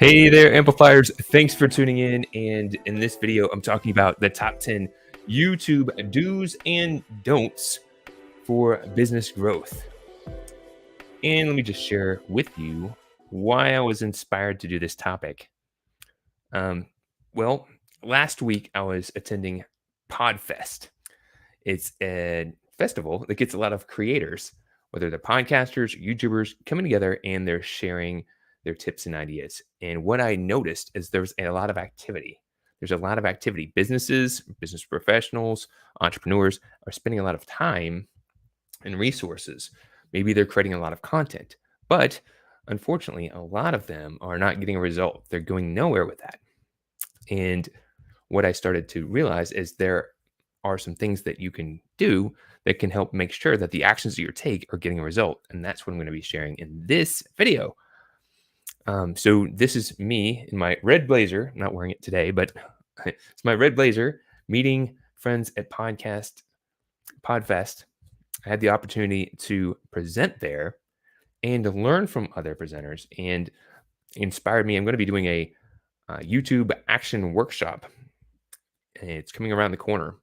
Hey there, amplifiers. Thanks for tuning in. And in this video, I'm talking about the top 10 YouTube do's and don'ts for business growth. And let me just share with you why I was inspired to do this topic. Um, well, last week I was attending Podfest. It's a festival that gets a lot of creators, whether they're podcasters, YouTubers, coming together and they're sharing their tips and ideas. And what I noticed is there's a lot of activity. There's a lot of activity. Businesses, business professionals, entrepreneurs are spending a lot of time and resources. Maybe they're creating a lot of content, but unfortunately, a lot of them are not getting a result. They're going nowhere with that. And what I started to realize is there are some things that you can do that can help make sure that the actions that you take are getting a result. And that's what I'm going to be sharing in this video. So this is me in my red blazer. I'm not wearing it today, but it's my red blazer meeting friends at Podfest. I had the opportunity to present there and to learn from other presenters and inspired me. I'm going to be doing a YouTube action workshop. And it's coming around the corner.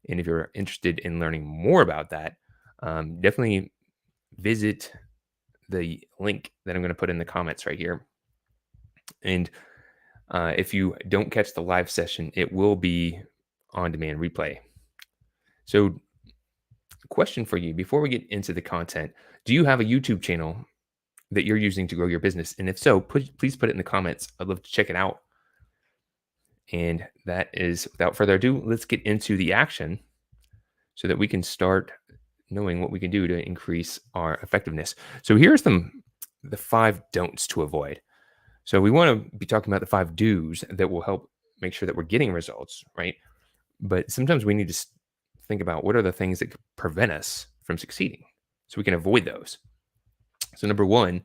And if you're interested in learning more about that, definitely visit the link that I'm going to put in the comments right here. And if you don't catch the live session, it will be on demand replay. So, question for you before we get into the content: do you have a YouTube channel that you're using to grow your business? And if so, please put it in the comments. I'd love to check it out. And that is, without further ado, let's get into the action so that we can start knowing what we can do to increase our effectiveness. So here's the 5 don'ts to avoid. So we want to be talking about the 5 do's that will help make sure that we're getting results, right? But sometimes we need to think about what are the things that could prevent us from succeeding so we can avoid those. So number 1,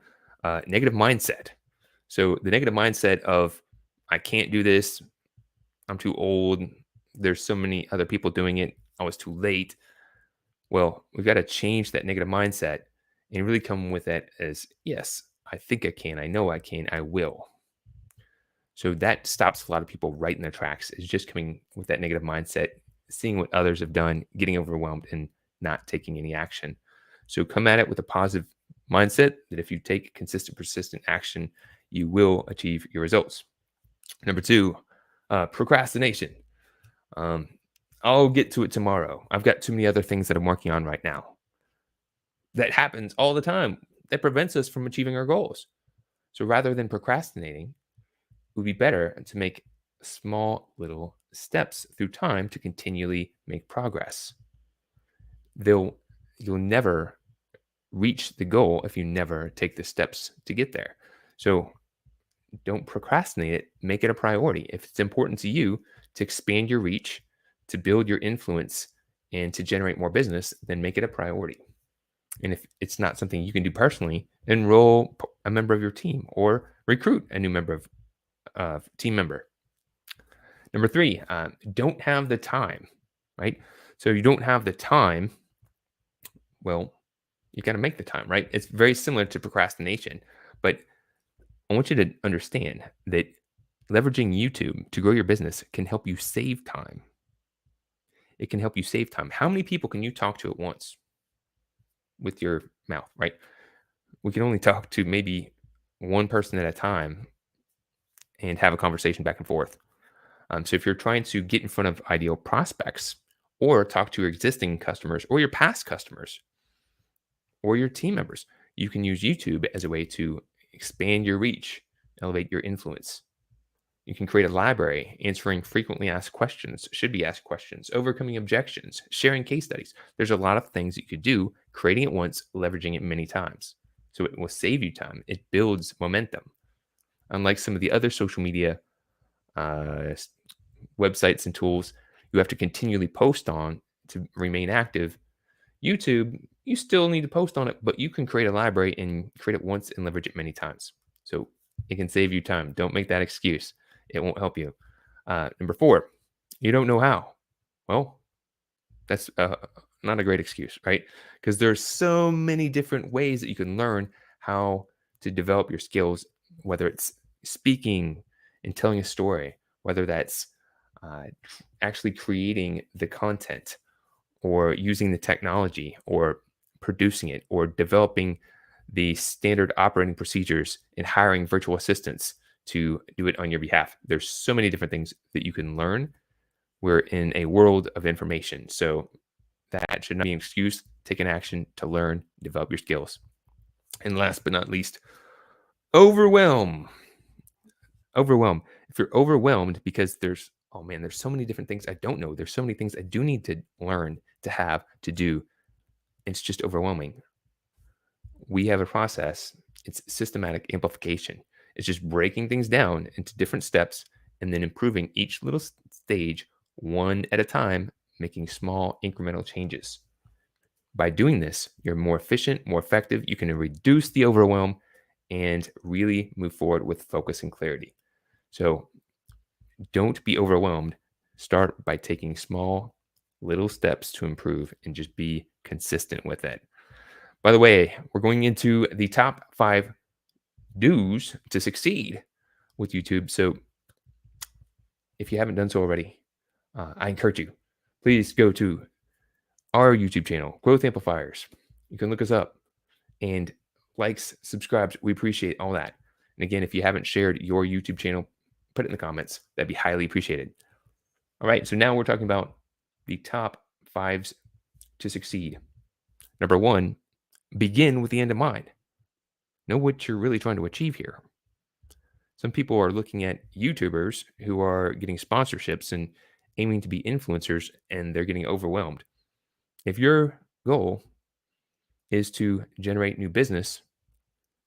negative mindset. So the negative mindset of, I can't do this, I'm too old, there's so many other people doing it, I was too late. Well, we've got to change that negative mindset and really come with that as, yes, I think I can, I know I can, I will. So that stops a lot of people right in their tracks, is just coming with that negative mindset, seeing what others have done, getting overwhelmed and not taking any action. So come at it with a positive mindset that if you take consistent, persistent action, you will achieve your results. Number 2, procrastination. I'll get to it tomorrow. I've got too many other things that I'm working on right now. That happens all the time. That prevents us from achieving our goals. So rather than procrastinating, it would be better to make small little steps through time to continually make progress. You'll never reach the goal if you never take the steps to get there. So don't procrastinate it. Make it a priority. If it's important to you to expand your reach, to build your influence, and to generate more business, then make it a priority. And if it's not something you can do personally, enroll a member of your team or recruit a new member of team member. Number 3, don't have the time, right? So you don't have the time. Well, you got to make the time, right? It's very similar to procrastination, but I want you to understand that leveraging YouTube to grow your business can help you save time. It can help you save time. How many people can you talk to at once with your mouth, right? We can only talk to maybe one person at a time and have a conversation back and forth. So if you're trying to get in front of ideal prospects or talk to your existing customers or your past customers or your team members, you can use YouTube as a way to expand your reach, elevate your influence. You can create a library answering frequently asked questions, should be asked questions, overcoming objections, sharing case studies. There's a lot of things you could do, creating it once, leveraging it many times. So it will save you time. It builds momentum. Unlike some of the other social media websites and tools you have to continually post on to remain active, YouTube, you still need to post on it, but you can create a library and create it once and leverage it many times. So it can save you time. Don't make that excuse. It won't help you. Number 4, you don't know how. Well, that's not a great excuse, right? Because there's so many different ways that you can learn how to develop your skills, whether it's speaking and telling a story, whether that's actually creating the content or using the technology or producing it or developing the standard operating procedures and hiring virtual assistants to do it on your behalf. There's so many different things that you can learn. We're in a world of information. So that should not be an excuse. Take an action to learn, develop your skills. And last but not least, overwhelm. Overwhelm. If you're overwhelmed because there's, oh man, there's so many different things I don't know. There's so many things I do need to learn, to have, to do. It's just overwhelming. We have a process. It's systematic amplification. It's just breaking things down into different steps and then improving each little stage one at a time, making small incremental changes. By doing this, you're more efficient, more effective. You can reduce the overwhelm and really move forward with focus and clarity. So don't be overwhelmed. Start by taking small little steps to improve and just be consistent with it. By the way, we're going into the top 5 do's to succeed with YouTube. So if you haven't done so already, I encourage you, please go to our YouTube channel, Growth Amplifiers. You can look us up and likes, subscribes. We appreciate all that. And again, if you haven't shared your YouTube channel, put it in the comments. That'd be highly appreciated. All right, so now we're talking about the top 5s to succeed. Number 1, begin with the end in mind. Know what you're really trying to achieve here. Some people are looking at YouTubers who are getting sponsorships and aiming to be influencers, and they're getting overwhelmed. If your goal is to generate new business,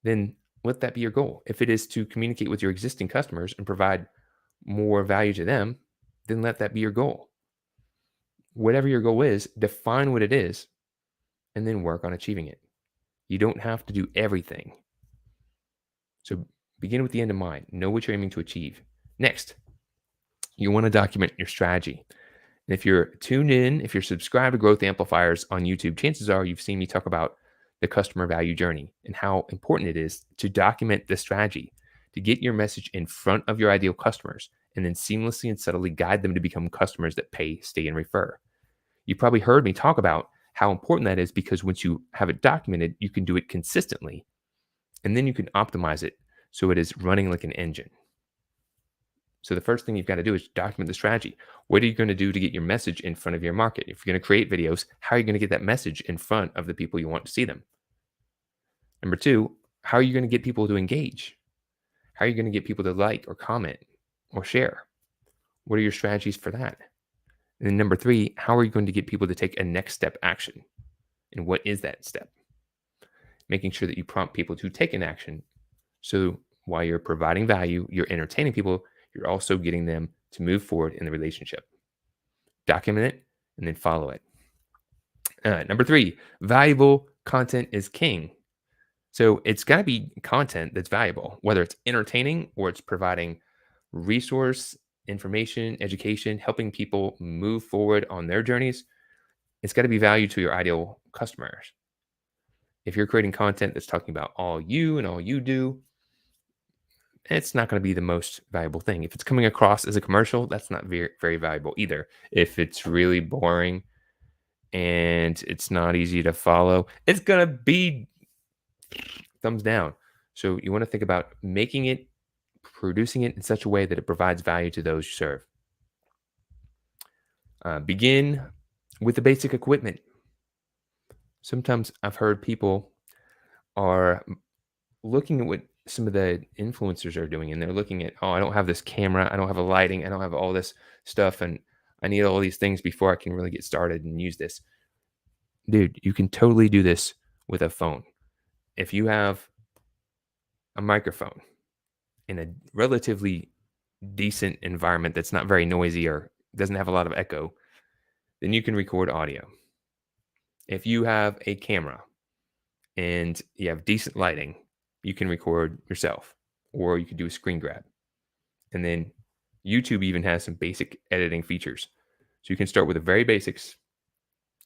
then let that be your goal. If it is to communicate with your existing customers and provide more value to them, then let that be your goal. Whatever your goal is, define what it is and then work on achieving it. You don't have to do everything. So begin with the end in mind. Know what you're aiming to achieve. Next, you want to document your strategy. And if you're tuned in, if you're subscribed to Growth Amplifiers on YouTube, chances are you've seen me talk about the customer value journey and how important it is to document the strategy, to get your message in front of your ideal customers, and then seamlessly and subtly guide them to become customers that pay, stay, and refer. You probably heard me talk about how important that is, because once you have it documented, you can do it consistently, and then you can optimize it so it is running like an engine. So the first thing you've got to do is document the strategy. What are you going to do to get your message in front of your market? If you're going to create videos, how are you going to get that message in front of the people you want to see them? Number 2, how are you going to get people to engage? How are you going to get people to like or comment or share? What are your strategies for that? And then number 3, how are you going to get people to take a next step action? And what is that step? Making sure that you prompt people to take an action. So while you're providing value, you're entertaining people, you're also getting them to move forward in the relationship. Document it and then follow it. Number 3, valuable content is king. So it's got to be content that's valuable, whether it's entertaining or it's providing resource, information, education, helping people move forward on their journeys. It's got to be value to your ideal customers. If you're creating content that's talking about all you and all you do, it's not going to be the most valuable thing. If it's coming across as a commercial, that's not very, very valuable either. If it's really boring and it's not easy to follow, it's going to be thumbs down. So you want to think about making it, producing it in such a way that it provides value to those you serve. Begin with the basic equipment. Sometimes I've heard people are looking at what some of the influencers are doing, and they're looking at, oh, I don't have this camera, I don't have a lighting, I don't have all this stuff, and I need all these things before I can really get started and use this. Dude, you can totally do this with a phone. If you have a microphone in a relatively decent environment that's not very noisy or doesn't have a lot of echo, then you can record audio. If you have a camera and you have decent lighting, you can record yourself, or you could do a screen grab. And then YouTube even has some basic editing features. So you can start with the very basics.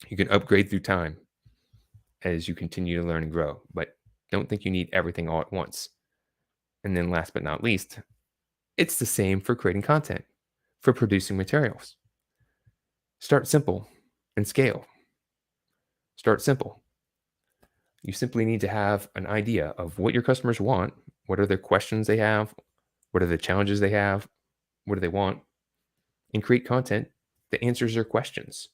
You can upgrade through time as you continue to learn and grow, but don't think you need everything all at once. And then last but not least, it's the same for creating content, for producing materials. Start simple and scale. Start simple. You simply need to have an idea of what your customers want, what are the questions they have, what are the challenges they have, what do they want, and create content that answers their questions,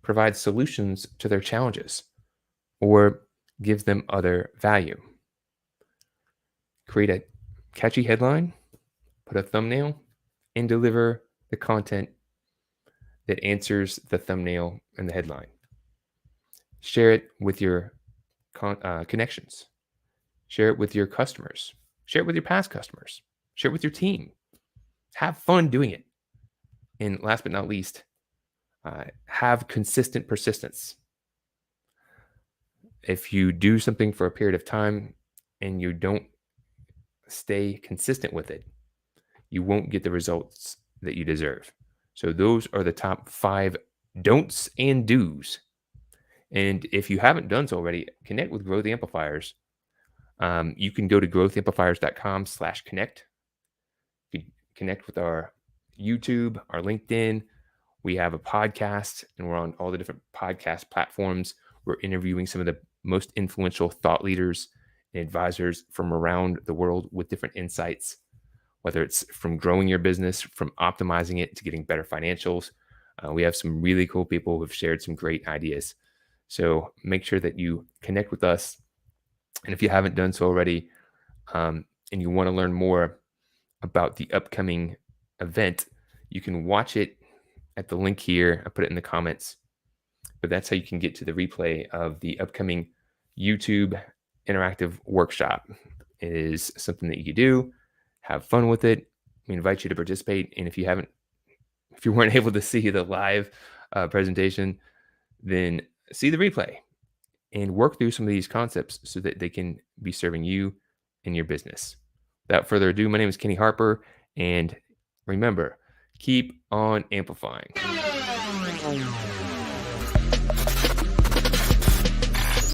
provides solutions to their challenges, or gives them other value. Create a catchy headline, put a thumbnail, and deliver the content that answers the thumbnail and the headline. Share it with your connections. Share it with your customers. Share it with your past customers. Share it with your team. Have fun doing it. And last but not least, have consistent persistence. If you do something for a period of time and you don't stay consistent with it, you won't get the results that you deserve. So those are the top 5 don'ts and do's. And if you haven't done so already, connect with Growth Amplifiers. You can go to growthamplifiers.com/connect. You can connect with our YouTube, our LinkedIn. We have a podcast, and we're on all the different podcast platforms. We're interviewing some of the most influential thought leaders and advisors from around the world with different insights, whether it's from growing your business, from optimizing it to getting better financials. We have some really cool people who have shared some great ideas. So make sure that you connect with us. And if you haven't done so already, and you want to learn more about the upcoming event, you can watch it at the link here. I put it in the comments, but that's how you can get to the replay of the upcoming YouTube interactive workshop. It is something that you can do, have fun with it. We invite you to participate. And if you weren't able to see the live presentation, then see the replay and work through some of these concepts so that they can be serving you and your business. Without further ado, my name is Kenny Harper, and remember, keep on amplifying.